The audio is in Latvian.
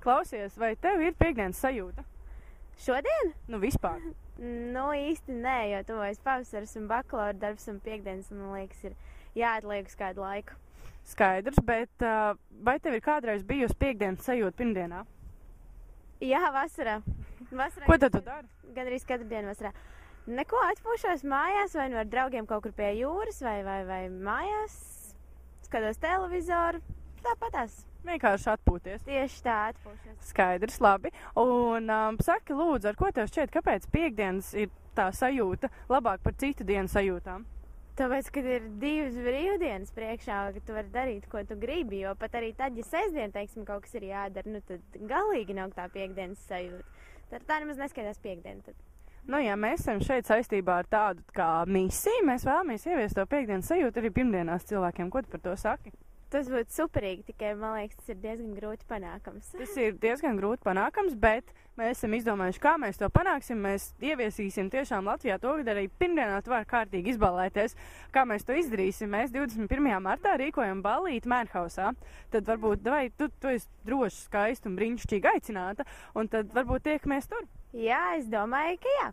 Klausies, vai tev ir piekdienas sajūta? Šodien? Nu, vispār. Nu, īsti nē, jo tuvojas pavasaris un bakalaura darbs un piekdienas, man liekas, ir jāatliek uz kādu laiku. Skaidrs, bet vai tev ir kādreiz bijusi piekdienas sajūta pirmdienā? Jā, vasarā. Ko tad tu dari? Gan arī katru dienu vasarā. Neko, atpūšos mājās, vai nu ar draugiem kaut kur pie jūras, vai mājās, skatos televizoru, tāpatās. Vienkārši atpūties. Tieši tā, atpūšos. Skaidrs, labi. Un saki, lūdzu, ar ko tev šķiet, kāpēc piekdienas ir tā sajūta labāk par citu dienu sajūtām? Tāpēc, kad ir 2 brīvdienas priekšā, ka tu vari darīt, ko tu gribi, jo pat arī tad, ja sestdien, teiksim, kaut kas ir jādara, nu tad galīgi nav tā piekdienas sajūta. Tad tā nemaz neskaitās piekdiena. Tad. Nu jā, mēs esam šeit saistībā ar tādu kā misiju. Mēs vēlamies ieviest to piekdienas sajūtu arī pirmdienās cilvēkiem. Ko tu par to saki? Tas būtu superīgi, tikai man liekas, tas ir diezgan grūti panākams. Tas ir diezgan grūti panākams, bet mēs esam izdomājuši, kā mēs to panāksim. Mēs ieviesīsim tiešām Latvijā to, ka arī pirmdienā tu vari kārtīgi izballēties. Kā mēs to izdarīsim? Mēs 21. martā rīkojam ballīti Mērhausā. Tad varbūt, vai tu esi droši, skaista un brīnišķīgi aicināta, un tad varbūt tiekamies tur. Jā, es domāju, ka jā.